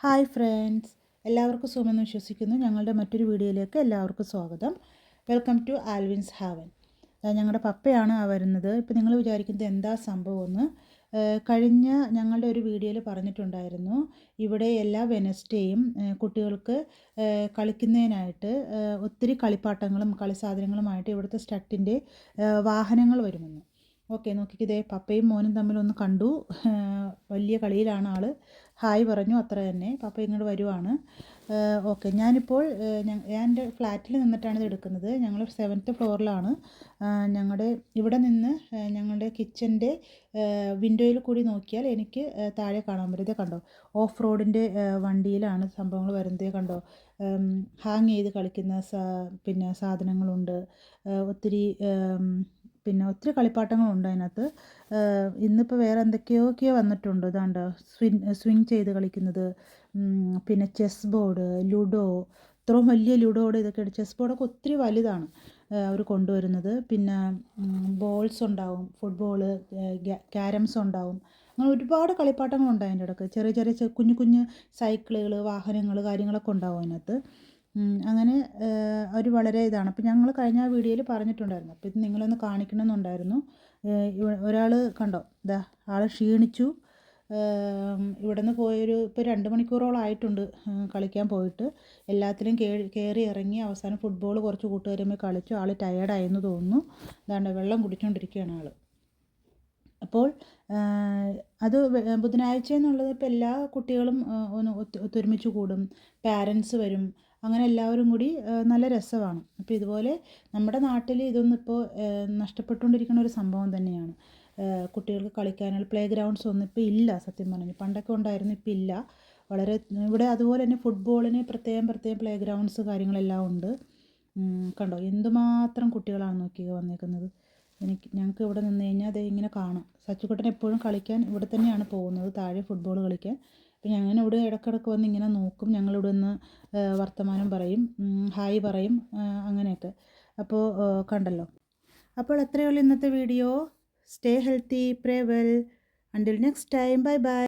Hi friends, എല്ലാവർക്കും സുഖമെന്ന് വിശ്വസിക്കുന്നു. ഞങ്ങളുടെ മറ്റൊരു വീഡിയോയിലേക്ക് എല്ലാവർക്കും സ്വാഗതം. Welcome to Alvin's haven. ഞങ്ങളുടെ പപ്പയാണ് വരുന്നത്. ഇപ്പോൾ നിങ്ങൾ വിചാരിക്കുന്നത് എന്താ സംഭവമെന്ന്. കഴിഞ്ഞ ഞങ്ങളുടെ ഒരു വീഡിയോയിൽ പറഞ്ഞിട്ടുണ്ടായിരുന്നു, ഇവിടെ എല്ലാ വെനസ്ഡേയും കുട്ടികൾക്ക് കളിക്കുന്നതിനായിട്ട് ഒത്തിരി കളിപ്പാട്ടങ്ങളും കളിസാധനങ്ങളുമായിട്ട് ഇവിടുത്തെ സ്റ്റട്ടിൻ്റെ വാഹനങ്ങൾ വരുമെന്ന്. ഓക്കെ, നോക്കിക്കിതേ പപ്പയും മോനും തമ്മിലൊന്ന് കണ്ടു. വലിയ കളിയിലാണ് ആൾ. ഹായ് പറഞ്ഞു, അത്ര തന്നെ. പപ്പ ഇങ്ങോട്ട് വരുവാണ്. ഓക്കെ, ഞാനിപ്പോൾ ഞാൻ എൻ്റെ ഫ്ലാറ്റിൽ നിന്നിട്ടാണ് ഇത് എടുക്കുന്നത്. ഞങ്ങൾ 7th ഫ്ലോറിലാണ്. ഞങ്ങളുടെ ഇവിടെ നിന്ന് ഞങ്ങളുടെ കിച്ചൻ്റെ വിൻഡോയിൽ കൂടി നോക്കിയാൽ എനിക്ക് താഴെ കാണാൻ പറ്റും. ഇതേ കണ്ടോ, ഓഫ് റോഡിൻ്റെ വണ്ടിയിലാണ് സംഭവങ്ങൾ വരുന്നത്. കണ്ടോ, ഹാങ് ചെയ്ത് കളിക്കുന്ന പിന്നെ സാധനങ്ങളുണ്ട്. ഒത്തിരി കളിപ്പാട്ടങ്ങളുണ്ട് അതിനകത്ത്. ഇന്നിപ്പോൾ വേറെ എന്തൊക്കെയൊക്കെയോ വന്നിട്ടുണ്ട്. ഇതാണ്ട് സ്വിങ് ചെയ്ത് കളിക്കുന്നത്, പിന്നെ ചെസ് ബോർഡ്, ലുഡോ, ഇത്രയും വലിയ ലുഡോയുടെ ഇതൊക്കെയാണ്. ചെസ് ബോർഡൊക്കെ ഒത്തിരി വലുതാണ് അവർ കൊണ്ടുവരുന്നത്. പിന്നെ ബോൾസ് ഉണ്ടാവും, ഫുട്ബോള്, ക്യാരംസ് ഉണ്ടാവും. അങ്ങനെ ഒരുപാട് കളിപ്പാട്ടങ്ങളുണ്ട് അതിൻ്റെ ഇടയ്ക്ക്. ചെറിയ ചെറിയ കുഞ്ഞു കുഞ്ഞ് സൈക്കിളുകൾ, വാഹനങ്ങൾ, കാര്യങ്ങളൊക്കെ ഉണ്ടാവും അതിനകത്ത്. അങ്ങനെ ഒരു വളരെ ഇതാണ്. അപ്പോൾ ഞങ്ങൾ കഴിഞ്ഞ വീഡിയോയിൽ പറഞ്ഞിട്ടുണ്ടായിരുന്നു. അപ്പോൾ ഇത് നിങ്ങളൊന്ന് കാണിക്കണമെന്നുണ്ടായിരുന്നു. ഒരാൾ കണ്ടോ, ഇതാ ആൾ ക്ഷീണിച്ചു. ഇവിടെ നിന്ന് പോയൊരു ഇപ്പോൾ 2 മണിക്കൂറോളമായിട്ടുണ്ട് കളിക്കാൻ പോയിട്ട്. എല്ലാത്തിലും കയറി ഇറങ്ങി അവസാനം ഫുട്ബോൾ കുറച്ച് കൂട്ടുകാരുമായി കളിച്ചു. ആൾ ടയേർഡായെന്ന് തോന്നുന്നു. അതാണ്ട് വെള്ളം കുടിച്ചുകൊണ്ടിരിക്കുകയാണ് ആൾ. അപ്പോൾ അത് ബുധനാഴ്ച എന്നുള്ളത് ഇപ്പോൾ എല്ലാ കുട്ടികളും ഒന്ന് ഒത്തൊരുമിച്ച് കൂടും, പാരൻസ് വരും, അങ്ങനെ എല്ലാവരും കൂടി നല്ല രസമാണ്. അപ്പോൾ ഇതുപോലെ നമ്മുടെ നാട്ടിൽ ഇതൊന്നും ഇപ്പോൾ നഷ്ടപ്പെട്ടുകൊണ്ടിരിക്കുന്ന ഒരു സംഭവം തന്നെയാണ്. കുട്ടികൾക്ക് കളിക്കാനുള്ള പ്ലേ ഗ്രൗണ്ട്സ് ഒന്നും ഇപ്പോൾ ഇല്ല. സത്യം പറഞ്ഞു, പണ്ടൊക്കെ ഉണ്ടായിരുന്നു, ഇപ്പോൾ ഇല്ല. വളരെ ഇവിടെ അതുപോലെ തന്നെ ഫുട്ബോളിന് പ്രത്യേകം പ്ലേ ഗ്രൗണ്ട്സ് കാര്യങ്ങളെല്ലാം ഉണ്ട്. കണ്ടോ, എന്തുമാത്രം കുട്ടികളാണ് നോക്കിയോ വന്നേക്കുന്നത്. ഞങ്ങൾക്ക് ഇവിടെ നിന്ന് കഴിഞ്ഞാൽ അത് ഇങ്ങനെ കാണാം. സച്ചുക്കുട്ടൻ എപ്പോഴും കളിക്കാൻ ഇവിടെ തന്നെയാണ് പോകുന്നത്, താഴെ ഫുട്ബോൾ കളിക്കാൻ. അപ്പോൾ ഞാൻ ഇവിടെ ഇടയ്ക്കിടയ്ക്ക് വന്ന് ഇങ്ങനെ നോക്കും. ഞങ്ങളിവിടെ നിന്ന് വർത്തമാനം പറയും, ഹായ് പറയും, അങ്ങനെയൊക്കെ. അപ്പോൾ കണ്ടല്ലോ. അപ്പോൾ എത്രയേ ഉള്ളൂ ഇന്നത്തെ video. Stay healthy, pray well. Until next time, bye by.